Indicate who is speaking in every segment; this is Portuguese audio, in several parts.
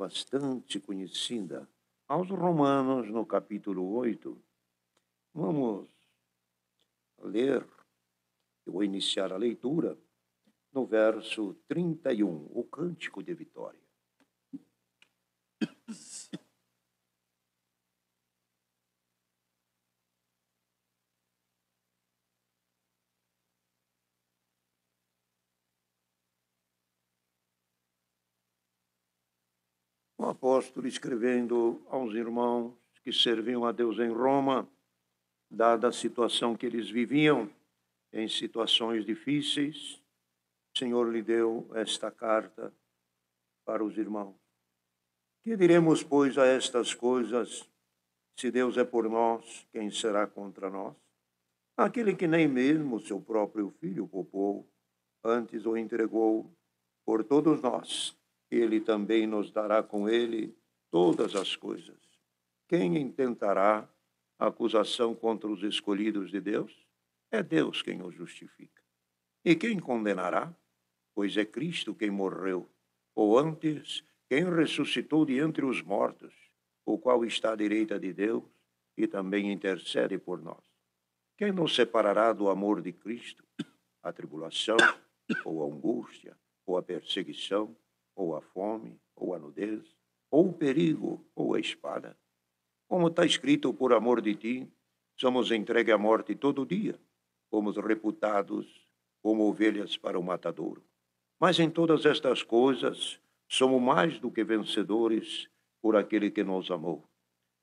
Speaker 1: bastante conhecida. Aos Romanos, no capítulo 8, vamos ler, eu vou iniciar a leitura no verso 31, o Cântico de Vitória. O apóstolo escrevendo aos irmãos que serviam a Deus em Roma, dada a situação que eles viviam, em situações difíceis, o Senhor lhe deu esta carta para os irmãos. Que diremos, pois, a estas coisas? Se Deus é por nós, quem será contra nós? Aquele que nem mesmo seu próprio filho poupou, antes o entregou por todos nós, ele também nos dará com ele todas as coisas. Quem intentará acusação contra os escolhidos de Deus? É Deus quem os justifica. E quem condenará? Pois é Cristo quem morreu, ou antes, quem ressuscitou de entre os mortos, o qual está à direita de Deus e também intercede por nós. Quem nos separará do amor de Cristo? A tribulação, ou a angústia, ou a perseguição, ou a fome, ou a nudez, ou o perigo, ou a espada. Como está escrito, por amor de ti, somos entregues à morte todo dia, fomos reputados como ovelhas para o matadouro. Mas em todas estas coisas, somos mais do que vencedores por aquele que nos amou,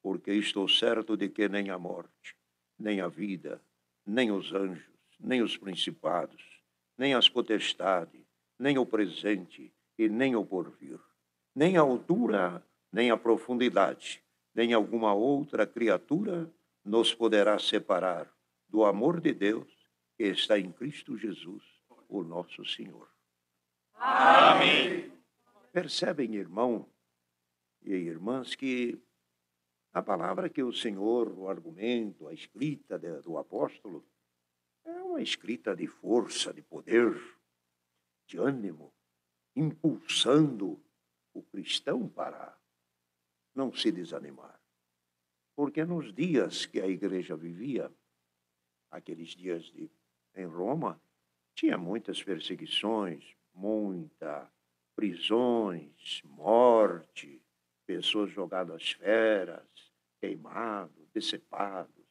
Speaker 1: porque estou certo de que nem a morte, nem a vida, nem os anjos, nem os principados, nem as potestades, nem o presente e nem o porvir, nem a altura, nem a profundidade, nem alguma outra criatura nos poderá separar do amor de Deus que está em Cristo Jesus, o nosso Senhor. Amém. Percebem, irmão e irmãs, que a palavra que o Senhor, o argumento, a escrita do apóstolo, é uma escrita de força, de poder, de ânimo, impulsando o cristão para não se desanimar. Porque nos dias que a igreja vivia, aqueles dias em Roma, tinha muitas perseguições, muitas prisões, morte, pessoas jogadas às feras, queimados, decepados,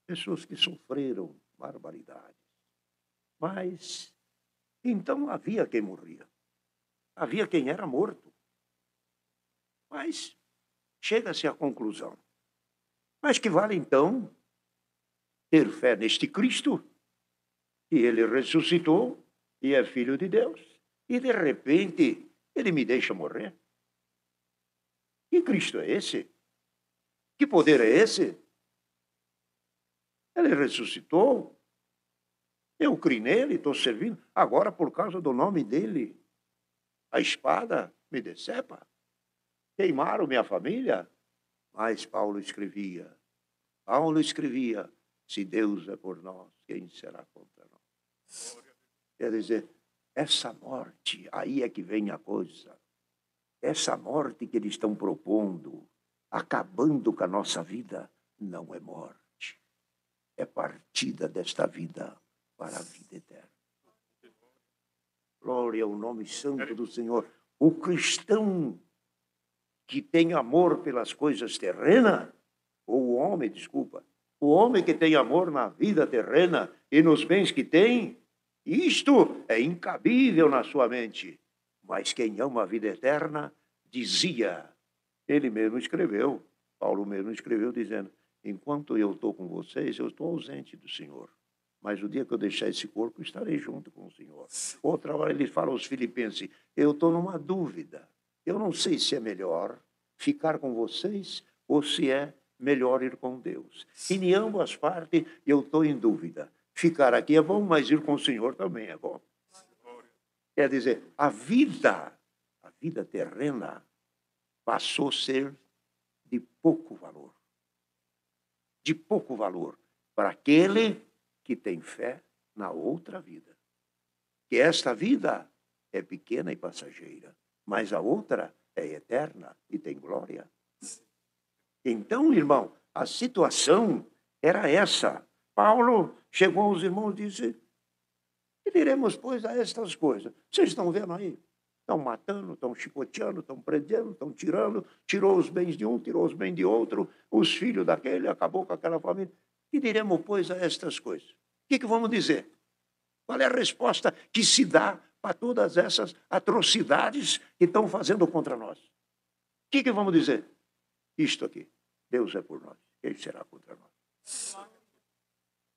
Speaker 1: pessoas que sofreram barbaridades. Mas, então havia quem morria, havia quem era morto. Mas chega-se à conclusão. Mas que vale então ter fé neste Cristo, que ele ressuscitou e é filho de Deus, e de repente ele me deixa morrer? Que Cristo é esse? Que poder é esse? Ele ressuscitou, eu criei nele, estou servindo, agora por causa do nome dele, a espada me decepa, queimaram minha família. Mas Paulo escrevia, se Deus é por nós, quem será contra nós? Quer dizer, essa morte, aí é que vem a coisa. Essa morte que eles estão propondo, acabando com a nossa vida, não é morte. É partida desta vida para a vida eterna. Glória ao nome santo do Senhor. O cristão que tem amor pelas coisas terrenas, ou o homem que tem amor na vida terrena e nos bens que tem, isto é incabível na sua mente. Mas quem ama a vida eterna, dizia, ele mesmo escreveu, Paulo mesmo escreveu dizendo, enquanto eu estou com vocês, eu estou ausente do Senhor. Mas o dia que eu deixar esse corpo, estarei junto com o Senhor. Outra hora ele fala aos filipenses, eu estou numa dúvida. Eu não sei se é melhor ficar com vocês ou se é melhor ir com Deus. E em ambas as partes eu estou em dúvida. Ficar aqui é bom, mas ir com o Senhor também é bom. Quer dizer, a vida terrena passou a ser de pouco valor. De pouco valor para aquele que tem fé na outra vida. Que esta vida é pequena e passageira, mas a outra é eterna e tem glória. Então, irmão, a situação era essa. Paulo chegou aos irmãos e disse: que diremos, pois, a estas coisas? Vocês estão vendo aí? Estão matando, estão chicoteando, estão prendendo, estão tirando, tirou os bens de um, tirou os bens de outro, os filhos daquele, acabou com aquela família. Que diremos, pois, a estas coisas? O que vamos dizer? Qual é a resposta que se dá para todas essas atrocidades que estão fazendo contra nós? O que vamos dizer? Isto aqui, Deus é por nós, quem será contra nós?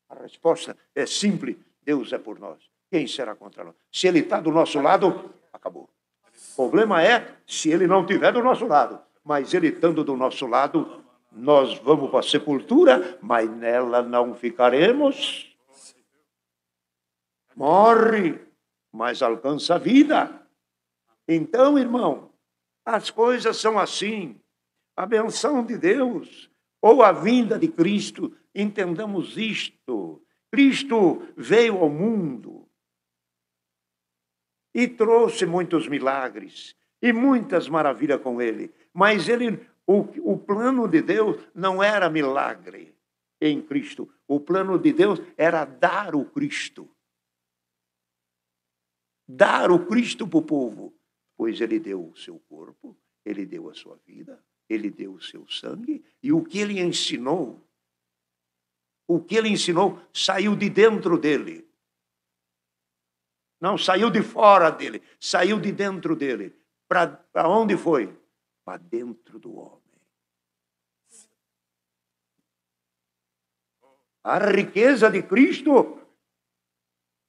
Speaker 1: A resposta é simples, Deus é por nós, quem será contra nós? Se Ele está do nosso lado, acabou. O problema é se Ele não estiver do nosso lado, mas Ele estando do nosso lado, nós vamos para a sepultura, mas nela não ficaremos. Morre, mas alcança a vida. Então, irmão, as coisas são assim. A benção de Deus, ou a vinda de Cristo, entendamos isto. Cristo veio ao mundo e trouxe muitos milagres e muitas maravilhas com ele. Mas o plano de Deus não era milagre em Cristo. O plano de Deus era dar o Cristo. Dar o Cristo para o povo. Pois ele deu o seu corpo, ele deu a sua vida, ele deu o seu sangue, e o que ele ensinou saiu de dentro dele. Não saiu de fora dele, saiu de dentro dele. Para onde foi? Para dentro do homem. A riqueza de Cristo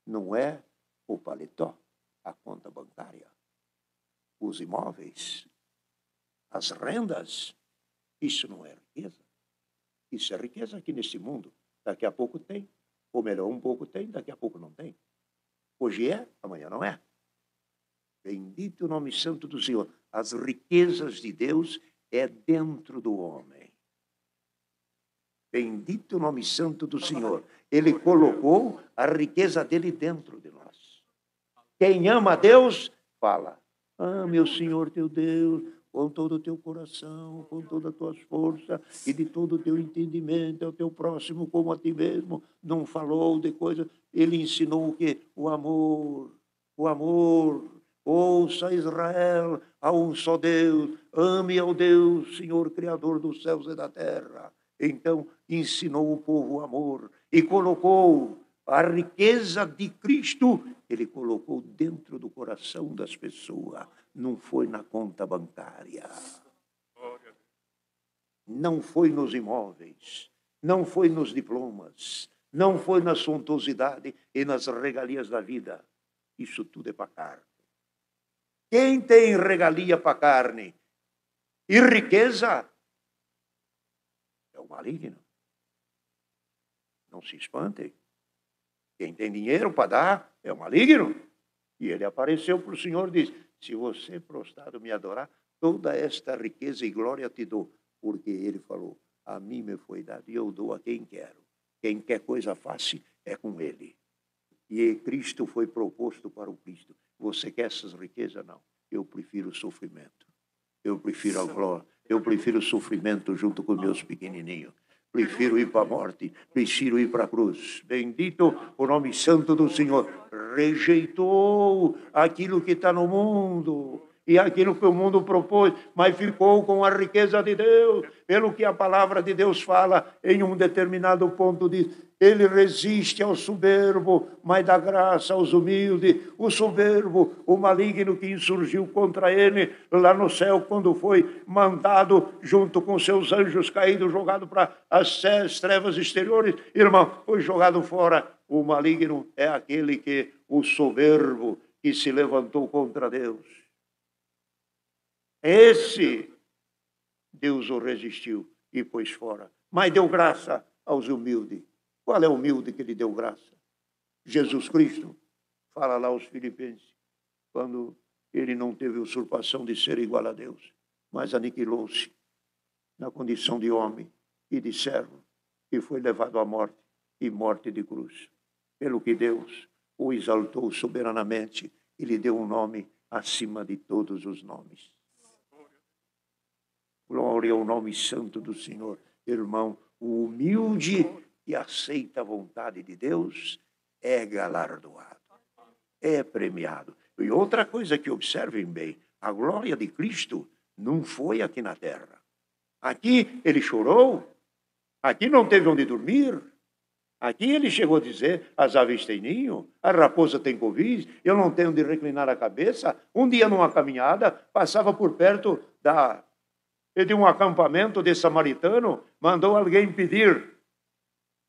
Speaker 1: não é o paletó, a conta bancária, os imóveis, as rendas. Isso não é riqueza. Isso é riqueza aqui nesse mundo. Daqui a pouco tem, ou melhor, um pouco tem, daqui a pouco não tem. Hoje é, amanhã não é. Bendito o nome santo do Senhor. As riquezas de Deus é dentro do homem. Bendito o nome santo do Senhor. Ele colocou a riqueza dele dentro de nós. Quem ama a Deus, fala: ame o Senhor teu Deus com todo o teu coração, com todas as tuas forças e de todo o teu entendimento, é o teu próximo como a ti mesmo. Não falou de coisa, ele ensinou o quê? O amor, o amor. Ouça Israel, há um só Deus, ame ao Deus, Senhor Criador dos céus e da terra. Então, ensinou o povo o amor e colocou a riqueza de Cristo, ele colocou dentro do coração das pessoas, não foi na conta bancária, não foi nos imóveis, não foi nos diplomas, não foi na suntuosidade e nas regalias da vida. Isso tudo é para carne. Quem tem regalia para carne e riqueza é o maligno. Não se espantem. Quem tem dinheiro para dar é o maligno. E ele apareceu para o Senhor e disse: se você prostrado me adorar, toda esta riqueza e glória te dou. Porque ele falou: a mim me foi dado e eu dou a quem quero. Quem quer coisa fácil é com ele. E Cristo foi proposto para o Cristo. Você quer essas riquezas? Não. Eu prefiro o sofrimento. Eu prefiro a glória. Eu prefiro o sofrimento junto com meus pequenininhos. Prefiro ir para a morte. Prefiro ir para a cruz. Bendito o nome santo do Senhor. Rejeitou aquilo que está no mundo e aquilo que o mundo propôs, mas ficou com a riqueza de Deus, pelo que a palavra de Deus fala em um determinado ponto, diz: ele resiste ao soberbo, mas dá graça aos humildes. O soberbo, o maligno que insurgiu contra ele lá no céu, quando foi mandado junto com seus anjos caídos, jogado para as trevas exteriores, irmão, foi jogado fora. O maligno é aquele que, o soberbo, que se levantou contra Deus. Esse, Deus o resistiu e pôs fora. Mas deu graça aos humildes. Qual é o humilde que lhe deu graça? Jesus Cristo. Fala lá aos Filipenses, quando ele não teve usurpação de ser igual a Deus, mas aniquilou-se na condição de homem e de servo, e foi levado à morte, e morte de cruz. Pelo que Deus o exaltou soberanamente e lhe deu um nome acima de todos os nomes. Glória ao nome santo do Senhor. Irmão, o humilde que aceita a vontade de Deus é galardoado, é premiado. E outra coisa que observem bem, a glória de Cristo não foi aqui na terra. Aqui ele chorou, aqui não teve onde dormir, aqui ele chegou a dizer, as aves têm ninho, a raposa tem covis, eu não tenho onde reclinar a cabeça. Um dia numa caminhada, passava por perto de um acampamento de samaritano, mandou alguém pedir,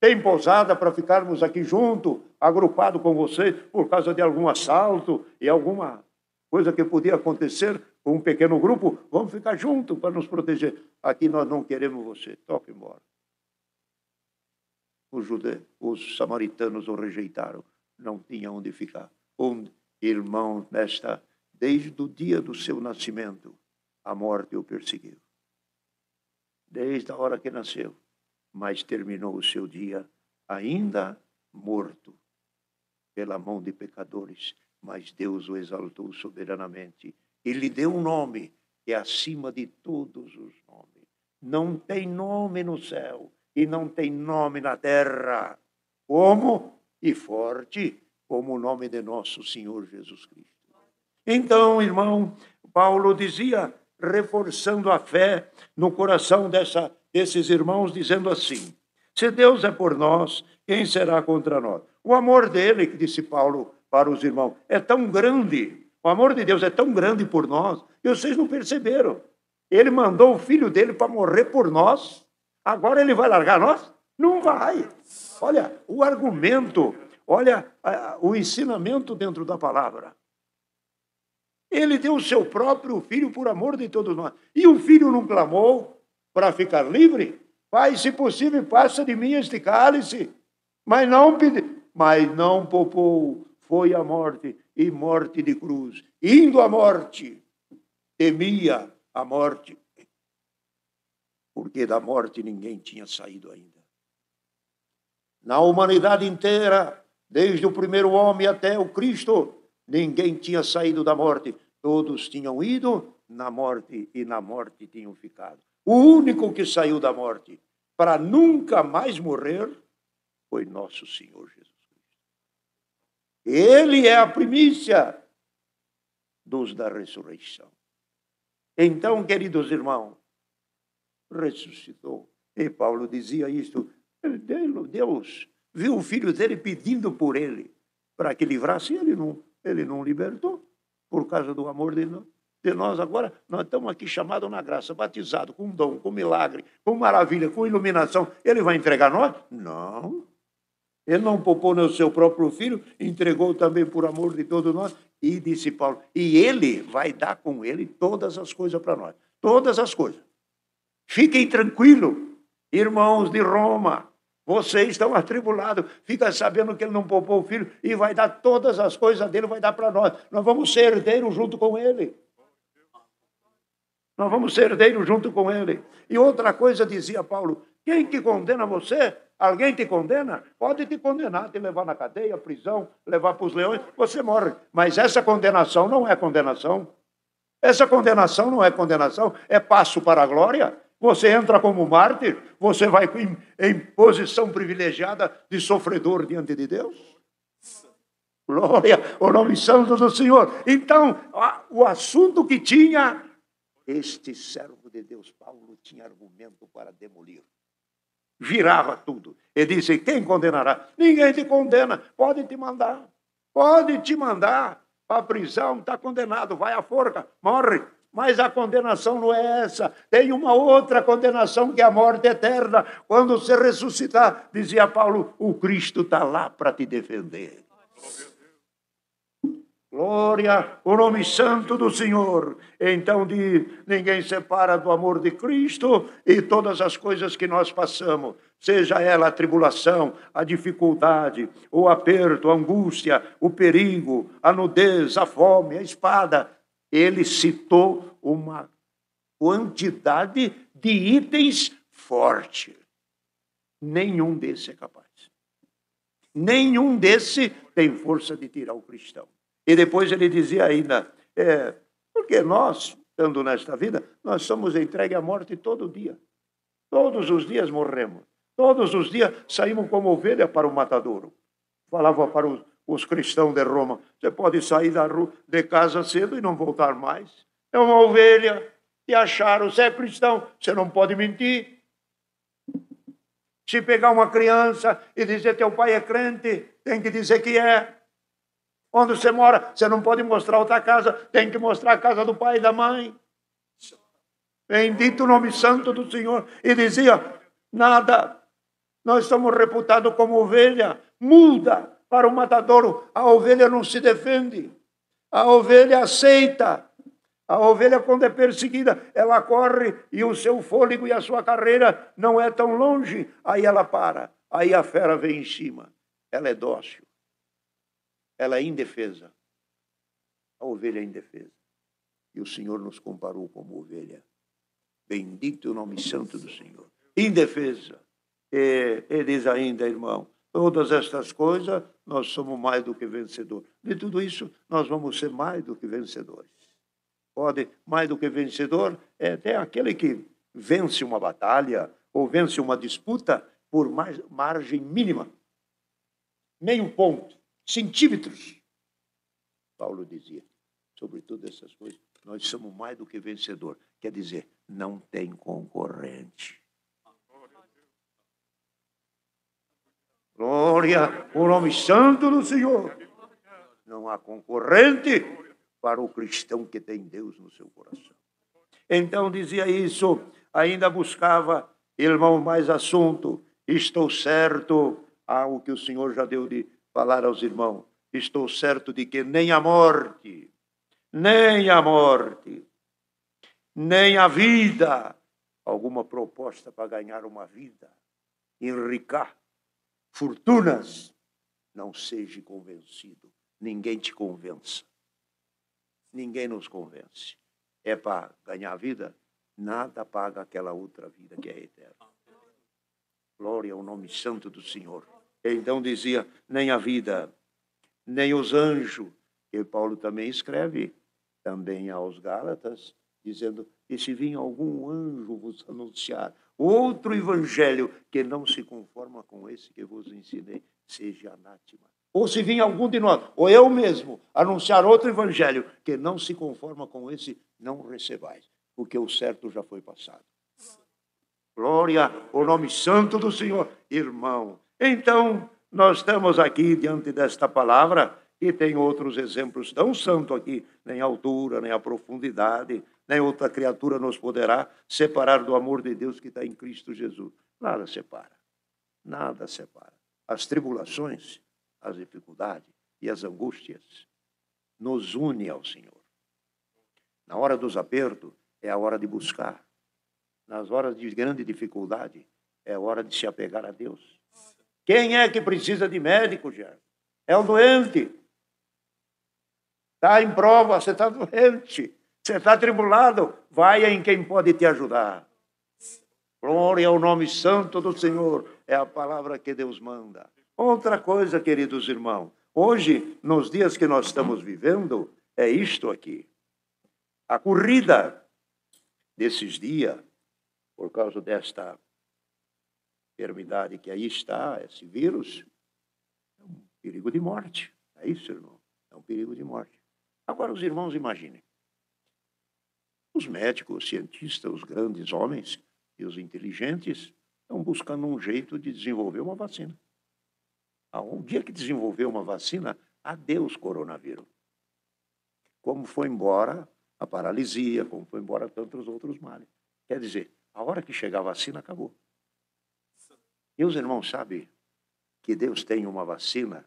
Speaker 1: tem pousada para ficarmos aqui junto, agrupado com você, por causa de algum assalto e alguma coisa que podia acontecer com um pequeno grupo, vamos ficar juntos para nos proteger. Aqui nós não queremos você, toque embora. Os samaritanos o rejeitaram, não tinha onde ficar. Irmão, desde o dia do seu nascimento, a morte o perseguiu. Desde a hora que nasceu, mas terminou o seu dia ainda morto pela mão de pecadores, mas Deus o exaltou soberanamente e lhe deu um nome que é acima de todos os nomes. Não tem nome no céu e não tem nome na terra como e forte como o nome de nosso Senhor Jesus Cristo. Então, irmão, Paulo dizia, reforçando a fé no coração desses irmãos, dizendo assim, se Deus é por nós, quem será contra nós? O amor dele, que disse Paulo para os irmãos, é tão grande, o amor de Deus é tão grande por nós, que vocês não perceberam. Ele mandou o filho dele para morrer por nós, agora ele vai largar nós? Não vai. Olha o argumento, olha o ensinamento dentro da palavra. Ele deu o seu próprio filho por amor de todos nós. E o filho não clamou para ficar livre? Pai, se possível, passa de mim este cálice. Mas não poupou, foi a morte, e morte de cruz. Indo à morte, temia a morte, porque da morte ninguém tinha saído ainda. Na humanidade inteira, desde o primeiro homem até o Cristo, ninguém tinha saído da morte. Todos tinham ido na morte e na morte tinham ficado. O único que saiu da morte para nunca mais morrer foi nosso Senhor Jesus Cristo. Ele é a primícia dos da ressurreição. Então, queridos irmãos, ressuscitou. E Paulo dizia isto, Deus viu o filho dele pedindo por ele, para que livrasse, ele não libertou, por causa do amor de nós. Agora, nós estamos aqui chamados na graça, batizados, com dom, com milagre, com maravilha, com iluminação. Ele vai entregar nós? Não. Ele não poupou no seu próprio filho, entregou também por amor de todos nós. E disse Paulo, e ele vai dar com ele todas as coisas para nós. Todas as coisas. Fiquem tranquilos, irmãos de Roma. Vocês estão atribulados, fica sabendo que ele não poupou o filho e vai dar todas as coisas dele, vai dar para nós. Nós vamos ser herdeiros junto com ele. Nós vamos ser herdeiros junto com ele. E outra coisa dizia Paulo, quem que condena você? Alguém te condena? Pode te condenar, te levar na cadeia, prisão, levar para os leões, você morre. Mas essa condenação não é condenação. Essa condenação não é condenação, é passo para a glória. Você entra como mártir, você vai em posição privilegiada de sofredor diante de Deus. Glória ao nome santo do Senhor. Então, o assunto que tinha, este servo de Deus, Paulo, tinha argumento para demolir. Virava tudo. Ele disse, quem condenará? Ninguém te condena, pode te mandar para a prisão, está condenado, vai à forca, morre. Mas a condenação não é essa. Tem uma outra condenação que é a morte eterna. Quando você ressuscitar, dizia Paulo, o Cristo está lá para te defender. Glória ao nome santo do Senhor. Então ninguém separa do amor de Cristo e todas as coisas que nós passamos, seja ela a tribulação, a dificuldade, o aperto, a angústia, o perigo, a nudez, a fome, a espada. Ele citou uma quantidade de itens forte. Nenhum desse é capaz. Nenhum desse tem força de tirar o cristão. E depois ele dizia ainda, porque nós estando nesta vida, nós somos entregues à morte todo dia. Todos os dias morremos. Todos os dias saímos como ovelha para o matadouro. Falava para os cristãos de Roma, você pode sair de casa cedo e não voltar mais. É uma ovelha, te acharam, você é cristão, você não pode mentir. Se pegar uma criança e dizer teu pai é crente, tem que dizer que é. Onde você mora, você não pode mostrar outra casa, tem que mostrar a casa do pai e da mãe. Bendito o nome santo do Senhor. E dizia, nada, nós somos reputados como ovelha, muda para o matadouro. A ovelha não se defende, a ovelha aceita. A ovelha, quando é perseguida, ela corre e o seu fôlego e a sua carreira não é tão longe. Aí ela para, aí a fera vem em cima. Ela é dócil, ela é indefesa. A ovelha é indefesa. E o Senhor nos comparou como ovelha. Bendito o nome santo do Senhor. Indefesa. E diz ainda, irmão, todas estas coisas, nós somos mais do que vencedores. De tudo isso, nós vamos ser mais do que vencedores. Pode, mais do que vencedor, é até aquele que vence uma batalha ou vence uma disputa por margem mínima. Meio ponto, centímetros. Paulo dizia, sobre todas essas coisas, nós somos mais do que vencedor. Quer dizer, não tem concorrente. Glória ao nome santo do Senhor. Não há concorrente para o cristão que tem Deus no seu coração. Então dizia isso, ainda buscava, irmão, mais assunto. Estou certo, o que o Senhor já deu de falar aos irmãos. Estou certo de que nem a morte, nem a vida, alguma proposta para ganhar uma vida, enricar fortunas, não seja convencido. Ninguém te convença. Ninguém nos convence. É para ganhar a vida, nada paga aquela outra vida que é eterna. Glória ao nome santo do Senhor. Então dizia, nem a vida, nem os anjos, que Paulo também escreve, também aos Gálatas, dizendo, e se vir algum anjo vos anunciar outro evangelho que não se conforma com esse que vos ensinei, seja anátema. Ou se vir algum de nós, ou eu mesmo, anunciar outro evangelho que não se conforma com esse, não recebais, porque o certo já foi passado. Glória ao nome santo do Senhor, irmão. Então, nós estamos aqui diante desta palavra, e tem outros exemplos tão santos aqui, nem a altura, nem a profundidade, nem outra criatura nos poderá separar do amor de Deus que está em Cristo Jesus. Nada separa, nada separa. As tribulações, as dificuldades e as angústias nos unem ao Senhor. Na hora dos apertos, é a hora de buscar. Nas horas de grande dificuldade, é a hora de se apegar a Deus. Quem é que precisa de médico, já? É o doente. Está em prova, você está doente. Você está atribulado, vai em quem pode te ajudar. Glória ao nome santo do Senhor, é a palavra que Deus manda. Outra coisa, queridos irmãos, hoje, nos dias que nós estamos vivendo, é isto aqui. A corrida desses dias, por causa desta enfermidade que aí está, esse vírus, é um perigo de morte. É isso, irmão? É um perigo de morte. Agora, os irmãos imaginem. Os médicos, os cientistas, os grandes homens e os inteligentes estão buscando um jeito de desenvolver uma vacina. Um dia que desenvolver uma vacina, adeus coronavírus. Como foi embora a paralisia, como foi embora tantos outros males. Quer dizer, a hora que chegar a vacina, acabou. E os irmãos sabem que Deus tem uma vacina,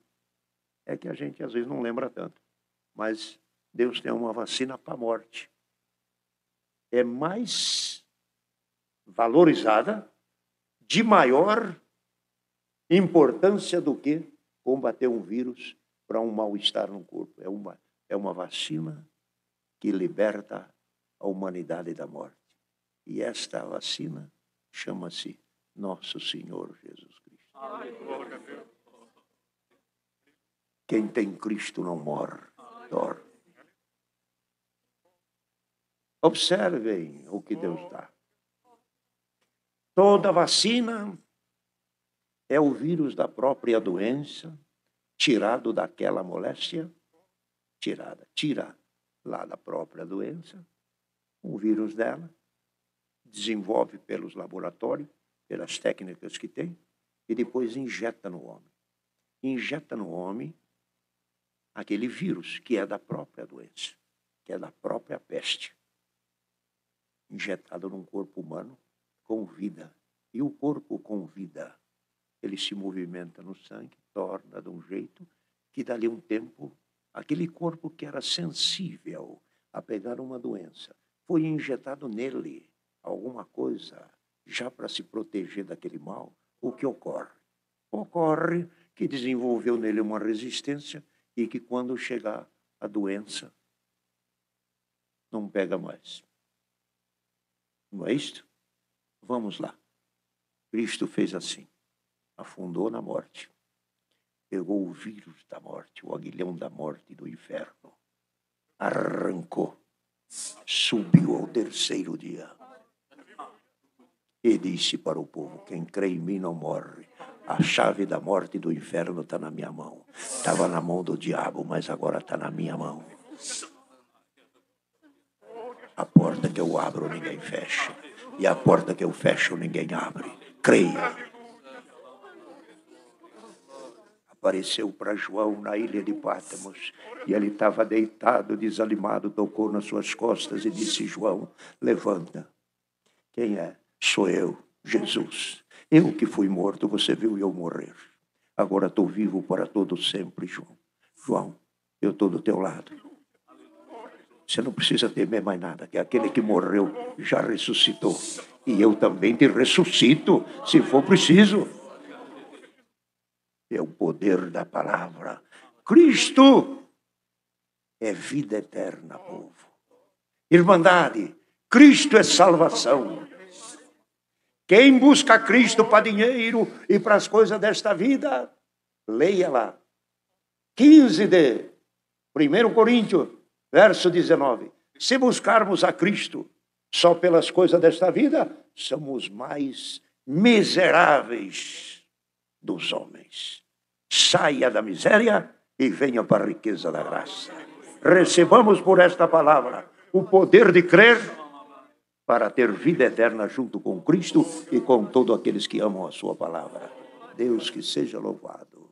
Speaker 1: é que a gente às vezes não lembra tanto, mas Deus tem uma vacina para a morte. É mais valorizada, de maior importância do que combater um vírus para um mal-estar no corpo. É uma vacina que liberta a humanidade da morte. E esta vacina chama-se Nosso Senhor Jesus Cristo. Quem tem Cristo não morre, dorme. Observem o que Deus dá. Toda vacina é o vírus da própria doença, tirado daquela moléstia, tira lá da própria doença, o vírus dela, desenvolve pelos laboratórios, pelas técnicas que tem, e depois injeta no homem. Injeta no homem aquele vírus que é da própria doença, que é da própria peste. Injetado num corpo humano com vida. E o corpo com vida, ele se movimenta no sangue, torna de um jeito que dali um tempo, aquele corpo que era sensível a pegar uma doença, foi injetado nele alguma coisa já para se proteger daquele mal. O que ocorre? Ocorre que desenvolveu nele uma resistência e que quando chegar a doença, não pega mais. Não é isto? Vamos lá. Cristo fez assim. Afundou na morte. Pegou o vírus da morte, o aguilhão da morte e do inferno. Arrancou. Subiu ao terceiro dia. E disse para o povo: quem crê em mim não morre. A chave da morte e do inferno está na minha mão. Estava na mão do diabo, mas agora está na minha mão. A porta que eu abro, ninguém fecha. E a porta que eu fecho, ninguém abre. Creia. Apareceu para João na ilha de Pátmos. E ele estava deitado, desanimado, tocou nas suas costas e disse: João, levanta. Quem é? Sou eu, Jesus. Eu que fui morto, você viu eu morrer. Agora estou vivo para todo sempre, João. João, eu estou do teu lado. Você não precisa temer mais nada, que aquele que morreu já ressuscitou. E eu também te ressuscito, se for preciso. É o poder da palavra. Cristo é vida eterna, povo. Irmandade, Cristo é salvação. Quem busca Cristo para dinheiro e para as coisas desta vida, leia lá. 15 de 1 Coríntios, verso 19. Se buscarmos a Cristo só pelas coisas desta vida, somos mais miseráveis dos homens. Saia da miséria e venha para a riqueza da graça. Recebamos por esta palavra o poder de crer para ter vida eterna junto com Cristo e com todos aqueles que amam a sua palavra. Deus que seja louvado.